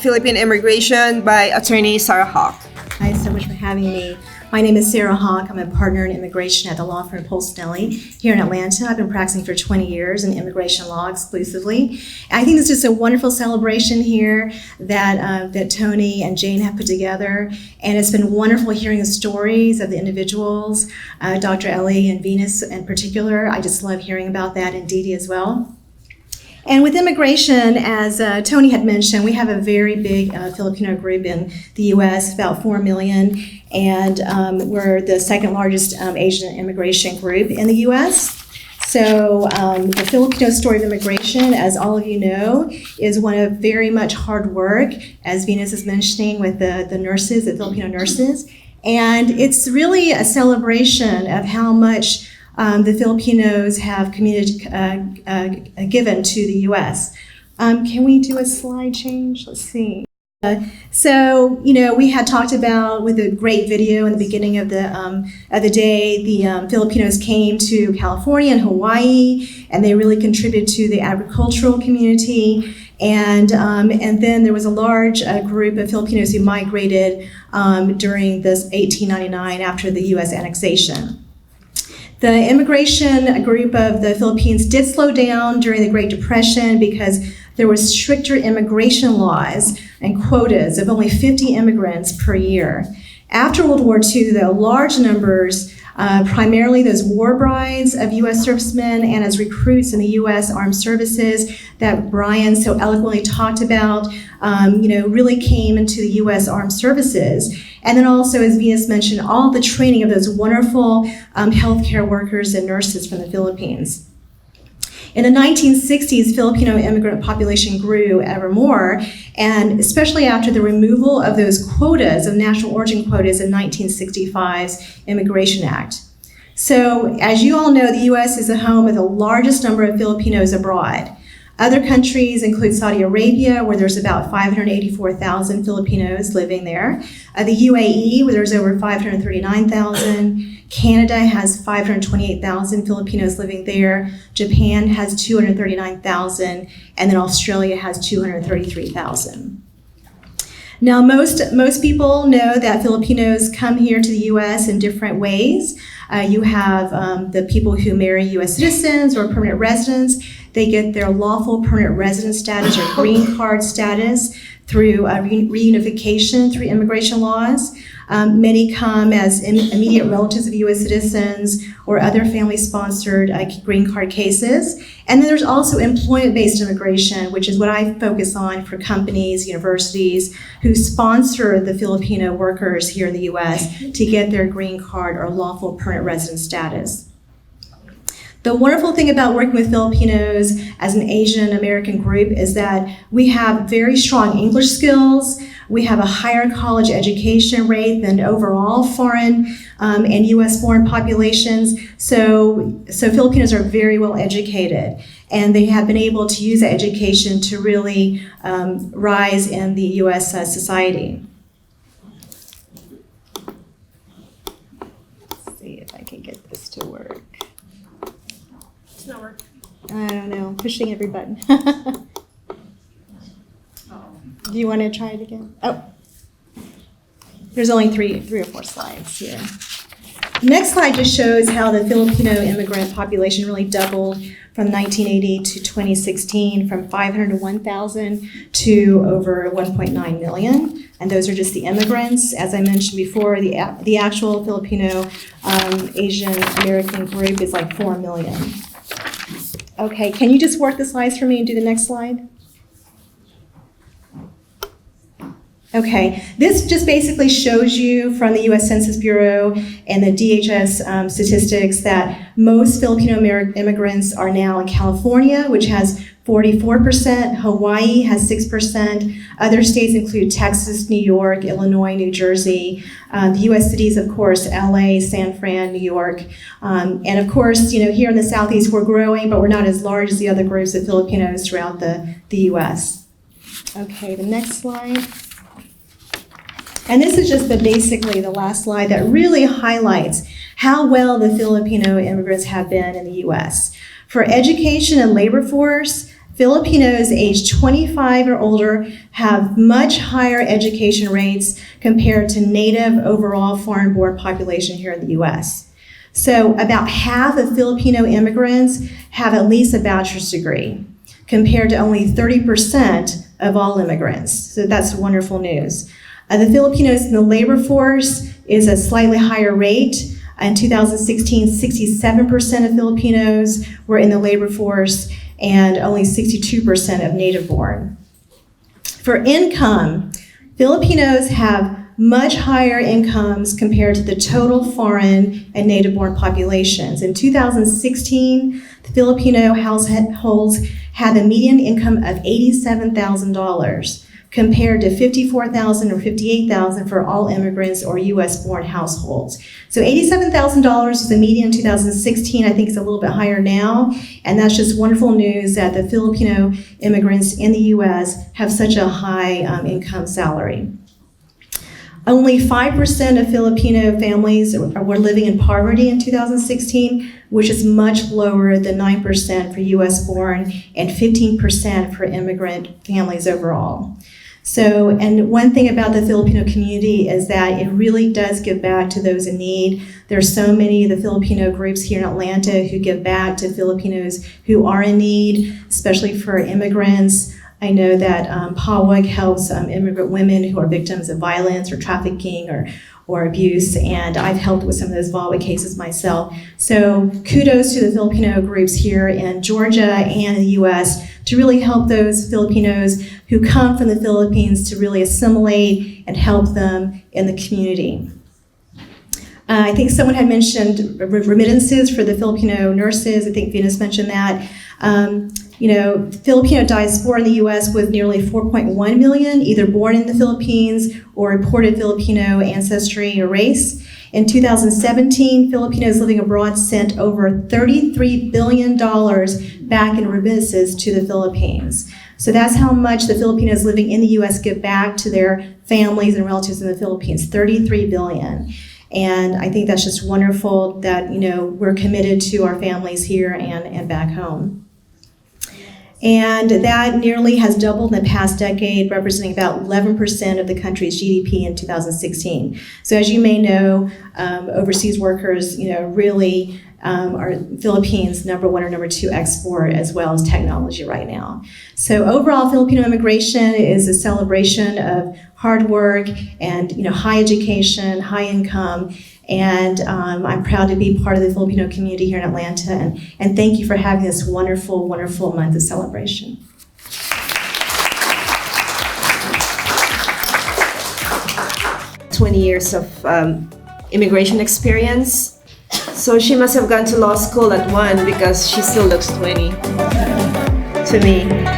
Philippine Immigration by attorney Sarah Hawk. Thanks so much for having me. My name is Sarah Hawk. I'm a partner in immigration at the law firm Polstonelli here in Atlanta. I've been practicing for 20 years in immigration law exclusively. And I think this is just a wonderful celebration here that Tony and Jane have put together. And it's been wonderful hearing the stories of the individuals, Dr. Ellie and Venus in particular. I just love hearing about that, and Dee Dee as well. And with immigration, as Tony had mentioned, we have a very big Filipino group in the U.S., about 4 million, and we're the second largest Asian immigration group in the U.S. So the Filipino story of immigration, as all of you know, is one of very much hard work, as Venus is mentioning, with the nurses, the Filipino nurses. And it's really a celebration of how much the Filipinos have given to the U.S. Can we do a slide change? Let's see. So, we had talked about with a great video in the beginning of the day, the Filipinos came to California and Hawaii, and they really contributed to the agricultural community. And then there was a large group of Filipinos who migrated during this 1899 after the U.S. annexation. The immigration group of the Philippines did slow down during the Great Depression because there were stricter immigration laws and quotas of only 50 immigrants per year. After World War II, the large numbers, primarily those war brides of U.S. servicemen and as recruits in the U.S. Armed Services that Brian so eloquently talked about, really came into the U.S. Armed Services. And then also, as Venus mentioned, all the training of those wonderful healthcare workers and nurses from the Philippines. In the 1960s, Filipino immigrant population grew ever more, and especially after the removal of those quotas, of national origin quotas in 1965's Immigration Act. So, as you all know, the U.S. is the home of the largest number of Filipinos abroad. Other countries include Saudi Arabia, where there's about 584,000 Filipinos living there. The UAE, where there's over 539,000. Canada has 528,000 Filipinos living there. Japan has 239,000. And then Australia has 233,000. Now, most people know that Filipinos come here to the U.S. in different ways. You have the people who marry U.S. citizens or permanent residents. They get their lawful permanent resident status or green card status through reunification through immigration laws. Many come as immediate relatives of U.S. citizens or other family-sponsored green card cases. And then there's also employment-based immigration, which is what I focus on for companies, universities, who sponsor the Filipino workers here in the U.S. to get their green card or lawful permanent resident status. The wonderful thing about working with Filipinos as an Asian American group is that we have very strong English skills. We have a higher college education rate than overall foreign and U.S. foreign populations. So Filipinos are very well educated, and they have been able to use that education to really rise in the U.S. Society. Let's see if I can get this to work. It's not working. I don't know, pushing every button. Do you want to try it again? Oh, there's only three or four slides here. The next slide just shows how the Filipino immigrant population really doubled from 1980 to 2016, from 501,000 to over 1.9 million. And those are just the immigrants. As I mentioned before, the actual Filipino Asian American group is like 4 million. Okay, can you just work the slides for me and do the next slide? Okay, this just basically shows you from the U.S. Census Bureau and the DHS statistics that most Filipino immigrants are now in California, which has 44%, Hawaii has 6%, other states include Texas, New York, Illinois, New Jersey, the U.S. cities, of course, LA, San Fran, New York, and of course, here in the Southeast we're growing, but we're not as large as the other groups of Filipinos throughout the U.S. Okay, the next slide. And this is just basically the last slide that really highlights how well the Filipino immigrants have been in the U.S. For education and labor force, Filipinos aged 25 or older have much higher education rates compared to native overall foreign-born population here in the U.S. So about half of Filipino immigrants have at least a bachelor's degree, compared to only 30% of all immigrants. So that's wonderful news. The Filipinos in the labor force is a slightly higher rate. In 2016, 67% of Filipinos were in the labor force and only 62% of native-born. For income, Filipinos have much higher incomes compared to the total foreign and native-born populations. In 2016, the Filipino households had a median income of $87,000 compared to $54,000 or $58,000 for all immigrants or U.S.-born households. So $87,000 was the median in 2016. I think it's a little bit higher now, and that's just wonderful news that the Filipino immigrants in the U.S. have such a high income salary. Only 5% of Filipino families were living in poverty in 2016, which is much lower than 9% for U.S.-born and 15% for immigrant families overall. So, and one thing about the Filipino community is that it really does give back to those in need. There's so many of the Filipino groups here in Atlanta who give back to Filipinos who are in need, especially for immigrants. I know that PAWAG helps immigrant women who are victims of violence or trafficking or abuse, and I've helped with some of those VAWA cases myself. So kudos to the Filipino groups here in Georgia and in the U.S. to really help those Filipinos who come from the Philippines to really assimilate and help them in the community. I think someone had mentioned remittances for the Filipino nurses. I think Venus mentioned that. Filipino diaspora in the U.S. was nearly 4.1 million, either born in the Philippines or reported Filipino ancestry or race. In 2017, Filipinos living abroad sent over $33 billion back in remittances to the Philippines. So that's how much the Filipinos living in the U.S. give back to their families and relatives in the Philippines, $33 billion. And I think that's just wonderful that, we're committed to our families here and back home. And that nearly has doubled in the past decade, representing about 11% of the country's GDP in 2016. So as you may know, overseas workers, really are Philippines' number one or number two export, as well as technology right now. So overall, Filipino immigration is a celebration of hard work and high education, high income. And I'm proud to be part of the Filipino community here in Atlanta. And thank you for having this wonderful, wonderful month of celebration. Years of immigration experience. So she must have gone to law school at 1 because she still looks 20 to me.